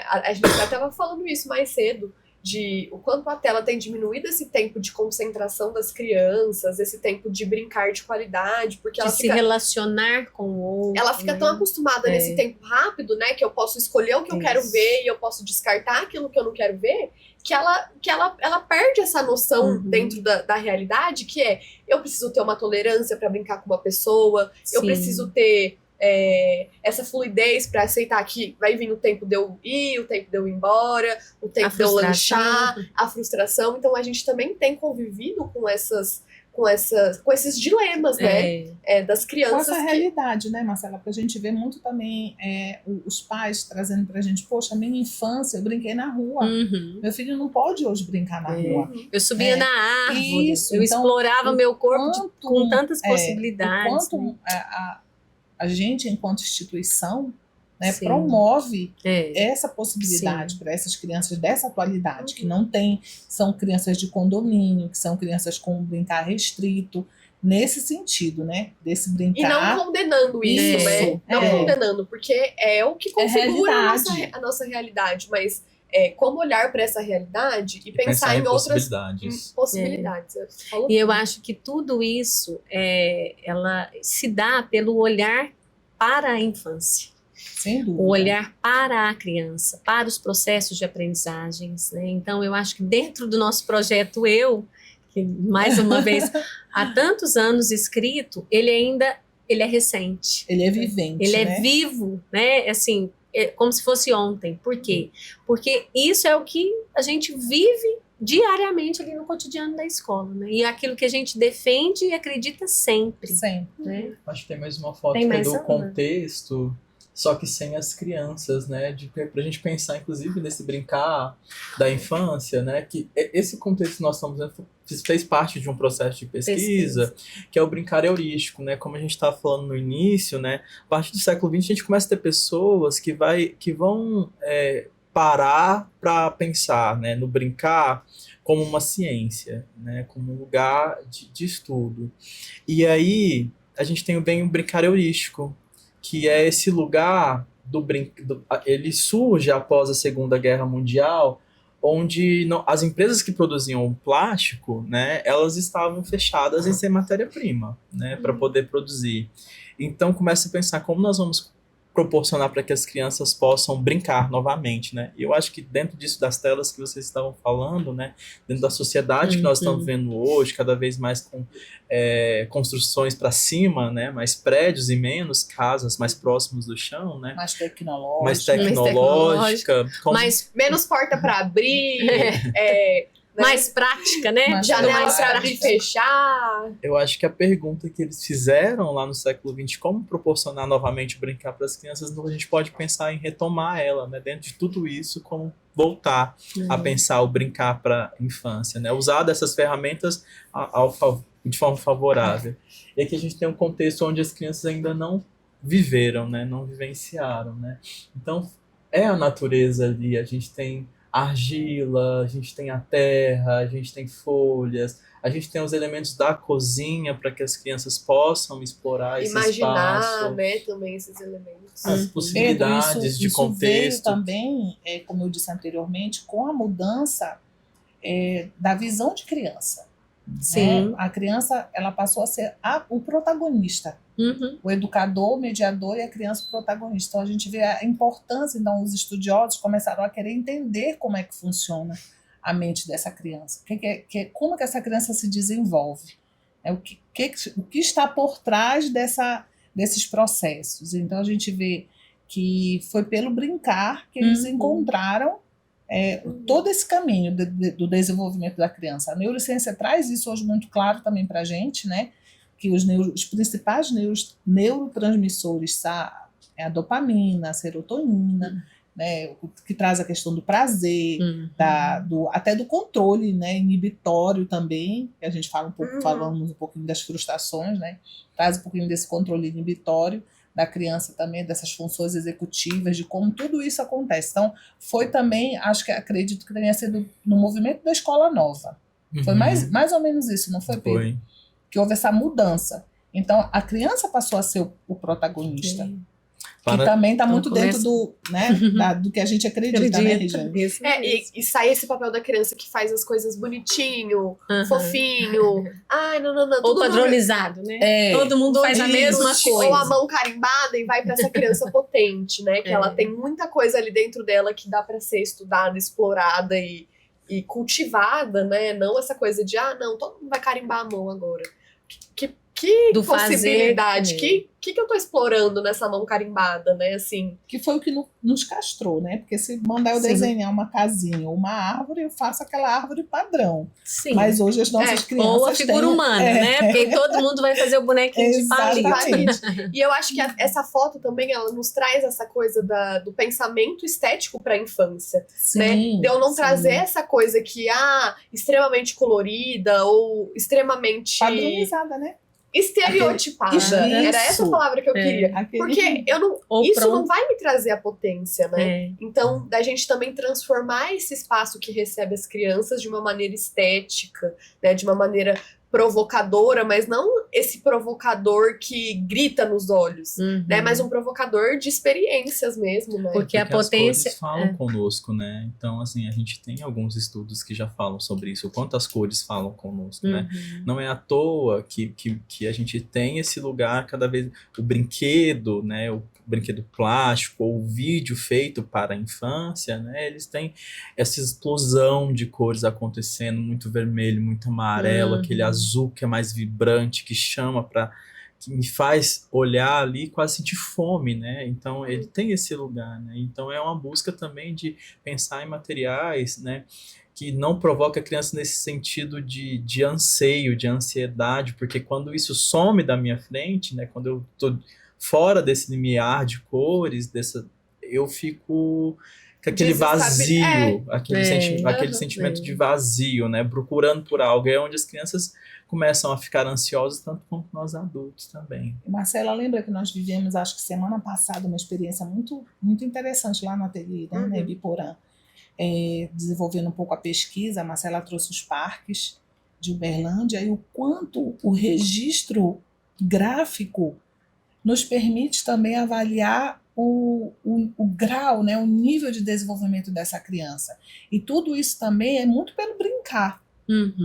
A gente até estava falando isso mais cedo, de o quanto a tela tem diminuído esse tempo de concentração das crianças, esse tempo de brincar de qualidade, porque De ela se fica, relacionar com o outro. ela fica né? tão acostumada nesse tempo rápido, né, que eu posso escolher o que eu quero Isso. ver e eu posso descartar aquilo que eu não quero ver, que ela perde essa noção dentro da realidade, que eu preciso ter uma tolerância para brincar com uma pessoa, eu Sim. preciso ter essa fluidez para aceitar que vai vir o tempo de eu ir, o tempo de eu ir embora, o tempo de eu lanchar, a frustração. Então a gente também tem convivido com esses dilemas, né? Das Com crianças. essa realidade, né, Marcela? Porque a gente vê muito também os pais trazendo pra gente, poxa, minha infância, eu brinquei na rua. Meu filho não pode hoje brincar na rua. Eu subia na árvore, Isso, eu então, explorava meu corpo quanto, com tantas possibilidades. O quanto a gente, enquanto instituição, né, Sim. promove É. essa possibilidade para essas crianças dessa atualidade, que não tem, são crianças de condomínio, que são crianças com brincar restrito, nesse sentido, né? Desse brincar. E não condenando isso, né? Não condenando, porque é o que configura a nossa realidade, mas como olhar para essa realidade e pensar em outras possibilidades. E eu acho que tudo isso ela se dá pelo olhar para a infância. Sem dúvida. O olhar para a criança, para os processos de aprendizagens, né? Então, eu acho que dentro do nosso projeto que mais uma vez, há tantos anos escrito, ele é recente. Ele é vivente, ele né? É vivo, né? Assim, como se fosse ontem. Por quê? Porque isso é o que a gente vive diariamente ali no cotidiano da escola, né? E é aquilo que a gente defende e acredita sempre. Sempre. Né? Acho que tem mais uma foto que é do contexto, só que sem as crianças, né? Pra gente pensar, inclusive, nesse brincar da infância, né? Que esse contexto que nós estamos vendo fez parte de um processo de pesquisa, que é o brincar heurístico, né? Como a gente estava falando no início, né? A partir do século XX, a gente começa a ter pessoas que vão parar para pensar, né? No brincar como uma ciência, né? Como um lugar de estudo. E aí, a gente tem bem o brincar heurístico, que é esse lugar ele surge após a Segunda Guerra Mundial, onde as empresas que produziam plástico, né, elas estavam fechadas em ser matéria-prima, né, para poder produzir. Então começa a pensar como nós vamos proporcionar para que as crianças possam brincar novamente, né? E eu acho que dentro disso das telas que vocês estavam falando, né, dentro da sociedade que nós estamos vendo hoje, cada vez mais com construções para cima, né, mais prédios e menos casas mais próximos do chão, né? Mais tecnológica. Mais tecnológica. Menos porta para abrir. Mais prática, né? Janela para abrir e fechar. Eu acho que a pergunta que eles fizeram lá no século XX, como proporcionar novamente o brincar para as crianças, a gente pode pensar em retomar ela, né? Dentro de tudo isso, como voltar a pensar o brincar para a infância, né? Usar dessas ferramentas de forma favorável. E aqui a gente tem um contexto onde as crianças ainda não viveram, né? Não vivenciaram, né? Então, é a natureza ali, a gente tem argila, a gente tem a terra, a gente tem folhas, a gente tem os elementos da cozinha para que as crianças possam explorar esse espaço. Imaginar, né, também esses elementos. As possibilidades de contexto. Veio também, como eu disse anteriormente, com a mudança da visão de criança. Sim. Né? A criança, ela passou a ser o protagonista. O educador, o mediador e a criança o protagonista. Então a gente vê a importância, então os estudiosos começaram a querer entender como é que funciona a mente dessa criança, como que essa criança se desenvolve, o que está por trás desses processos. Então a gente vê que foi pelo brincar que eles encontraram todo esse caminho do desenvolvimento da criança. A neurociência traz isso hoje muito claro também para a gente, né? que os principais neurotransmissores é a dopamina, a serotonina, né, que traz a questão do prazer, até do controle, né, inibitório também, que a gente fala falamos um pouquinho das frustrações, né, traz um pouquinho desse controle inibitório da criança também, dessas funções executivas, de como tudo isso acontece. Então, foi também, acredito que tenha sido no movimento da Escola Nova. Foi mais ou menos isso, não foi, Pedro? Foi. Que houve essa mudança. Então, a criança passou a ser o protagonista. Que também está muito dentro do que a gente acredita, né, Regiane? E sai esse papel da criança que faz as coisas bonitinho, fofinho. Ai, não. Ou padronizado, né? Todo mundo faz a mesma coisa. Ou a mão carimbada e vai para essa criança potente, né? Que ela tem muita coisa ali dentro dela que dá para ser estudada, explorada e cultivada, né? Não essa coisa de, não, todo mundo vai carimbar a mão agora. Que do possibilidade, fazer, que eu tô explorando nessa mão carimbada, né, assim. Que foi o que nos castrou, né, porque se mandar eu desenhar uma casinha ou uma árvore, eu faço aquela árvore padrão. Sim. Mas hoje as nossas crianças ou a figura humana, né, porque todo mundo vai fazer o bonequinho de palito. E eu acho que essa foto também, ela nos traz essa coisa do pensamento estético para a infância, né, de eu não trazer essa coisa que, extremamente colorida ou extremamente... padronizada, né? Estereotipada. Era essa a palavra que eu queria. Porque isso não vai me trazer a potência, né? Então, da gente também transformar esse espaço que recebe as crianças de uma maneira estética, né? De uma maneira provocadora, mas não esse provocador que grita nos olhos, né? Mas um provocador de experiências mesmo, né? Porque a potência... as cores falam conosco, né? Então, assim, a gente tem alguns estudos que já falam sobre isso, o quanto as cores falam conosco, né? Não é à toa que a gente tem esse lugar cada vez... O brinquedo, né? O brinquedo plástico ou o vídeo feito para a infância, né? Eles têm essa explosão de cores acontecendo, muito vermelho, muito amarelo, aquele azul que é mais vibrante, que chama que me faz olhar ali e quase sentir fome, né? Então ele tem esse lugar, né? Então é uma busca também de pensar em materiais, né? Que não provoca a criança nesse sentido de anseio, de ansiedade, porque quando isso some da minha frente, né? Quando eu tô fora desse limiar de cores, eu fico com aquele vazio, aquele sentimento de vazio, né? Procurando por algo. É onde as crianças começam a ficar ansiosas, tanto quanto nós adultos também. Marcela, lembra que nós vivemos, acho que semana passada, uma experiência muito, muito interessante lá no ateliê, né, Biporã, desenvolvendo um pouco a pesquisa. A Marcela trouxe os parques de Uberlândia e o quanto o registro gráfico nos permite também avaliar o grau, né, o nível de desenvolvimento dessa criança. E tudo isso também é muito pelo brincar.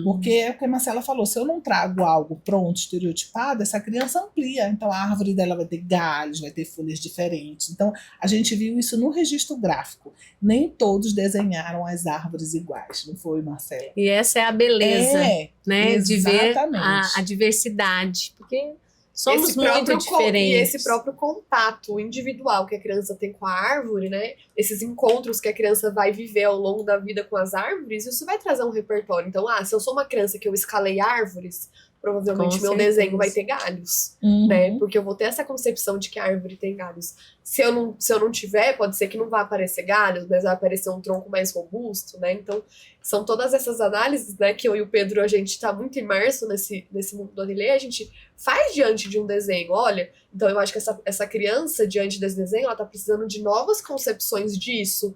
Porque é o que a Marcela falou, se eu não trago algo pronto, estereotipado, essa criança amplia. Então a árvore dela vai ter galhos, vai ter folhas diferentes. Então a gente viu isso no registro gráfico. Nem todos desenharam as árvores iguais, não foi, Marcela? E essa é a beleza, né, de ver exatamente. a diversidade. Porque somos esse muito diferentes. E esse próprio contato individual que a criança tem com a árvore, né? Esses encontros que a criança vai viver ao longo da vida com as árvores, isso vai trazer um repertório. Então, se eu sou uma criança que eu escalei árvores, provavelmente meu desenho vai ter galhos, né? Porque eu vou ter essa concepção de que a árvore tem galhos. Se eu não tiver, pode ser que não vá aparecer galhos, mas vai aparecer um tronco mais robusto, né? Então, são todas essas análises, né, que eu e o Pedro, a gente está muito imerso nesse mundo do ateliê, a gente faz diante de um desenho. Olha, então eu acho que essa criança, diante desse desenho, ela está precisando de novas concepções disso,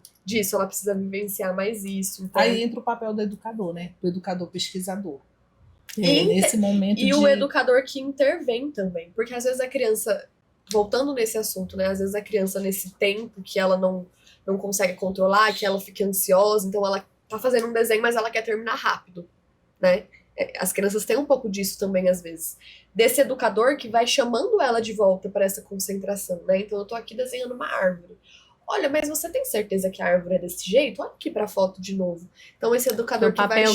ela precisa vivenciar mais isso. Então... Aí entra o papel do educador, né? Do educador pesquisador. Nesse momento o educador que intervém também, porque às vezes a criança, voltando nesse assunto, né, às vezes a criança nesse tempo que ela não consegue controlar, que ela fica ansiosa, então ela tá fazendo um desenho, mas ela quer terminar rápido, né? As crianças têm um pouco disso também às vezes, desse educador que vai chamando ela de volta para essa concentração, né? Então eu tô aqui desenhando uma árvore. olha, mas você tem certeza que a árvore é desse jeito? Olha aqui pra foto de novo. Então esse educador O papel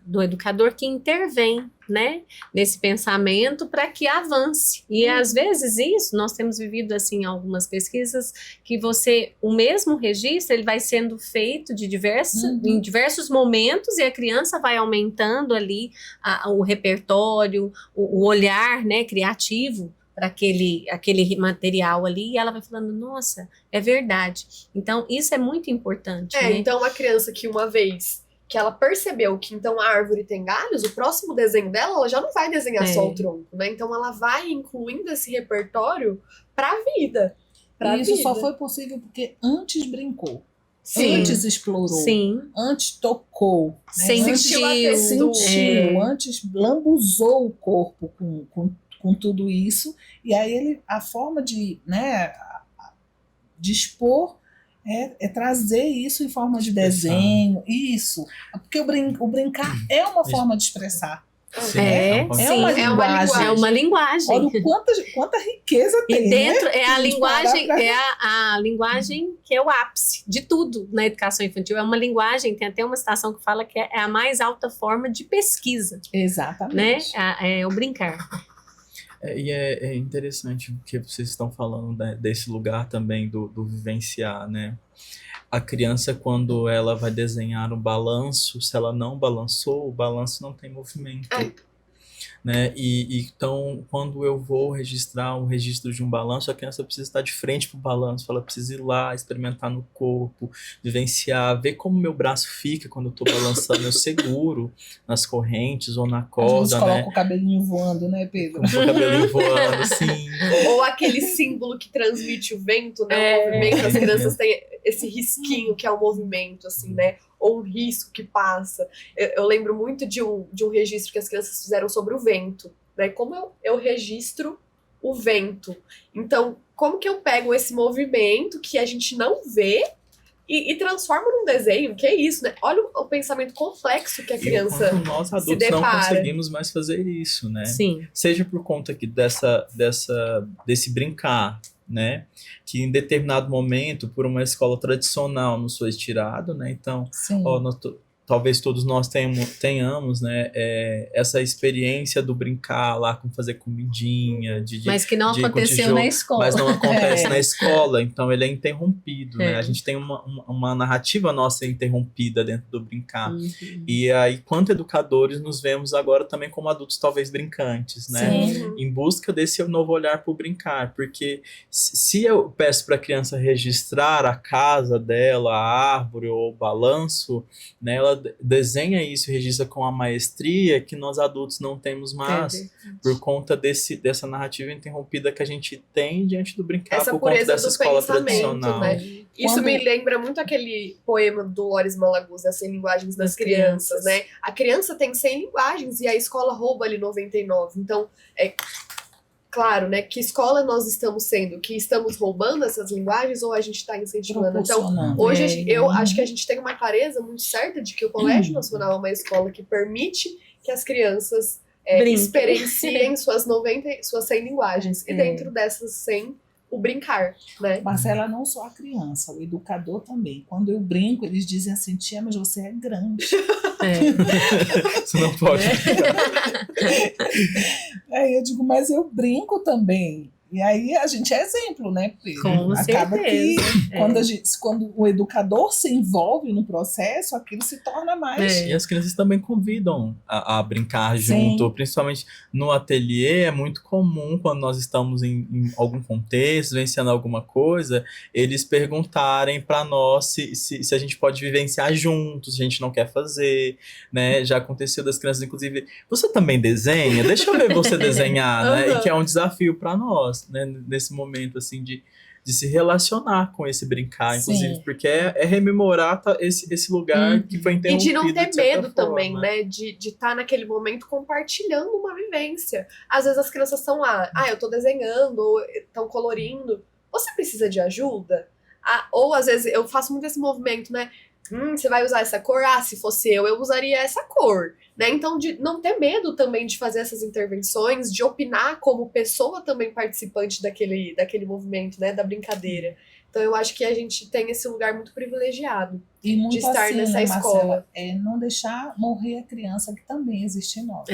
do educador que intervém, né, nesse pensamento para que avance. E às vezes isso, nós temos vivido assim algumas pesquisas que o mesmo registro, ele vai sendo feito em diversos momentos e a criança vai aumentando ali o repertório, o olhar, né, criativo para aquele material ali, e ela vai falando, nossa, é verdade. Então, isso é muito importante, né? Então a criança que uma vez que ela percebeu que então a árvore tem galhos, o próximo desenho dela, ela já não vai desenhar só o tronco, né? Então ela vai incluindo esse repertório pra vida. E isso só foi possível porque antes brincou. Sim. Antes explorou, Sim. antes tocou, né? Sentiu, antes lambuzou o corpo com tudo isso, e aí a forma de, né, de expor é trazer isso em forma de desenho, isso, porque o brincar é uma forma de expressar. Sim, É uma linguagem. Olha quanta riqueza tem. E dentro né? é a linguagem que é o ápice de tudo na educação infantil. É uma linguagem, tem até uma citação que fala que é a mais alta forma de pesquisa. Exatamente. Né? É o brincar. E é interessante porque vocês estão falando, né, desse lugar também do vivenciar, né? A criança, quando ela vai desenhar um balanço, se ela não balançou, o balanço não tem movimento. Né? Então, quando eu vou registrar um registro de um balanço, a criança precisa estar de frente para o balanço, ela precisa ir lá, experimentar no corpo, vivenciar, ver como meu braço fica quando eu estou balançando, eu seguro nas correntes ou na corda. A gente coloca o cabelinho voando, né, Pedro? Com o cabelinho voando, sim. Ou aquele símbolo que transmite o vento, né? O movimento, as crianças têm esse risquinho que é o movimento, assim, né? Ou um risco que passa. Eu lembro muito de um registro que as crianças fizeram sobre o vento, né? Como eu registro o vento. Então, como que eu pego esse movimento que a gente não vê e transformo num desenho? Que é isso, né? Olha o pensamento complexo que a criança e nós adultos não conseguimos mais fazer isso, né? Sim. Seja por conta desse brincar, né, que em determinado momento, por uma escola tradicional, nos foi tirado, né, então, talvez todos nós tenhamos, né, essa experiência do brincar lá, com fazer comidinha, mas que não aconteceu na escola. Mas não acontece na escola, então ele é interrompido, né, a gente tem uma narrativa nossa interrompida dentro do brincar, e aí, quanto educadores, nos vemos agora também como adultos talvez brincantes, né, em busca desse novo olhar para o brincar, porque se eu peço para a criança registrar a casa dela, a árvore ou o balanço, né, ela desenha isso e registra com a maestria que nós adultos não temos mais, por conta dessa narrativa interrompida que a gente tem diante do brincar, por conta dessa escola tradicional. Né? Isso me lembra muito aquele poema do Loris Malaguzzi, As 100 Linguagens das Crianças, né? A criança tem 100 linguagens e a escola rouba ali 99. Então, claro, né? Que escola nós estamos sendo? Que estamos roubando essas linguagens ou a gente está incentivando? Então, hoje eu acho que a gente tem uma clareza muito certa de que o Colégio Nacional é uma escola que permite que as crianças experienciem suas 100 linguagens. E dentro dessas 100, o brincar, né? Marcela, não só a criança, o educador também. Quando eu brinco, eles dizem assim, tia, mas você é grande. Você não pode. Aí eu digo, mas eu brinco também. E aí a gente é exemplo, né, Pedro? Com Acaba certeza. que quando o educador se envolve no processo, aquilo se torna mais. E as crianças também convidam a brincar junto, principalmente no ateliê. É muito comum, quando nós estamos em algum contexto, vivenciando alguma coisa, eles perguntarem para nós se a gente pode vivenciar juntos, se a gente não quer fazer, né? Já aconteceu das crianças, inclusive, você também desenha? Deixa eu ver você desenhar, né? E que é um desafio para nós, né, nesse momento, assim, de se relacionar com esse brincar, inclusive, porque é rememorar esse lugar que foi interrompido. E de não ter medo também, né, de estar naquele momento compartilhando uma vivência. Às vezes as crianças estão lá, eu tô desenhando, ou estão colorindo, você precisa de ajuda? Ou às vezes eu faço muito esse movimento, né, você vai usar essa cor? Se fosse eu usaria essa cor. Né? Então, de não ter medo também de fazer essas intervenções, de opinar como pessoa também participante daquele movimento, né? Da brincadeira. Então eu acho que a gente tem esse lugar muito privilegiado. E muito De estar assim, nessa né, escola. Marcela, não deixar morrer a criança que também existe em nós.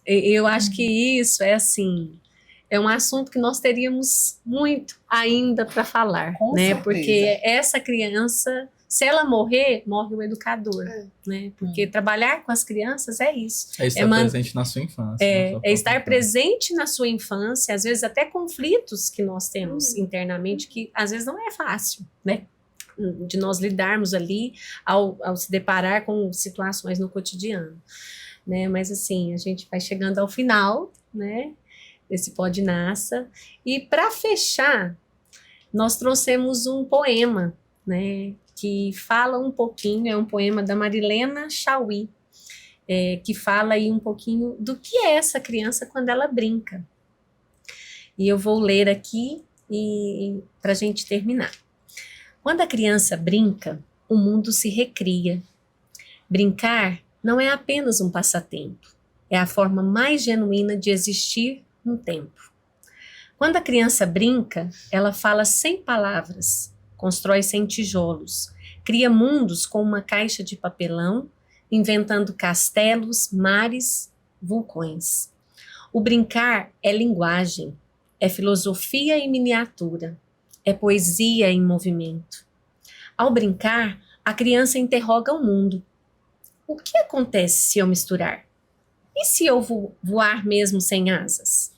Eu acho que isso é assim, é um assunto que nós teríamos muito ainda para falar, Com né? certeza. Porque essa criança, se ela morrer, morre o educador, né? Porque trabalhar com as crianças é isso. É estar presente na sua infância. É estar presente na sua infância, às vezes até conflitos que nós temos internamente, que às vezes não é fácil, né? De nós lidarmos ali ao se deparar com situações no cotidiano, né? Mas assim, a gente vai chegando ao final, né? Desse Pod Nasça. E para fechar, nós trouxemos um poema, né? Que fala um pouquinho, é um poema da Marilena Chauí, que fala aí um pouquinho do que é essa criança quando ela brinca. E eu vou ler aqui para a gente terminar. Quando a criança brinca, o mundo se recria. Brincar não é apenas um passatempo, é a forma mais genuína de existir no tempo. Quando a criança brinca, ela fala sem palavras, constrói sem tijolos, cria mundos com uma caixa de papelão, inventando castelos, mares, vulcões. O brincar é linguagem, é filosofia em miniatura, é poesia em movimento. Ao brincar, a criança interroga o mundo. O que acontece se eu misturar? E se eu voar mesmo sem asas?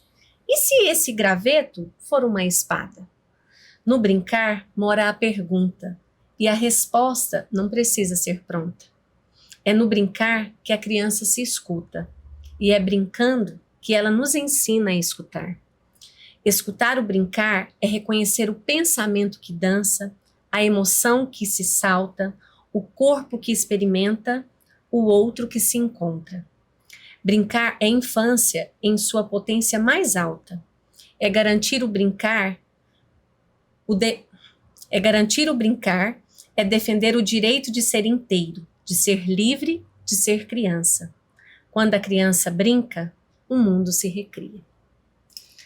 E se esse graveto for uma espada? No brincar mora a pergunta, e a resposta não precisa ser pronta. É no brincar que a criança se escuta, e é brincando que ela nos ensina a escutar. Escutar o brincar é reconhecer o pensamento que dança, a emoção que se salta, o corpo que experimenta, o outro que se encontra. Brincar é infância em sua potência mais alta. É garantir o brincar, é defender o direito de ser inteiro, de ser livre, de ser criança. Quando a criança brinca, o mundo se recria.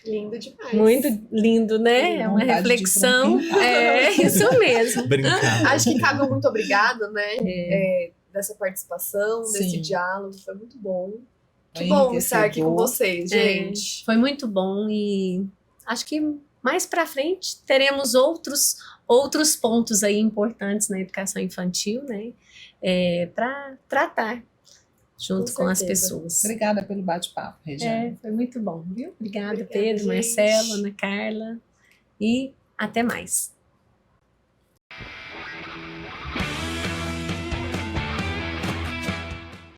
Lindo demais. Muito lindo, né? É uma reflexão. É isso mesmo. Brincar. Acho que cabe um muito obrigada, né? Dessa participação, desse Sim. diálogo. Foi muito bom. Que Foi bom estar aqui com enriquecedor. vocês, gente. Foi muito bom e acho que mais para frente teremos outros pontos aí importantes na educação infantil, né? Para tratar junto com as certeza. pessoas. Obrigada pelo bate-papo, Regiane. Foi muito bom, viu? Obrigada, Obrigada, Pedro, gente. Marcelo, Ana Carla e até mais.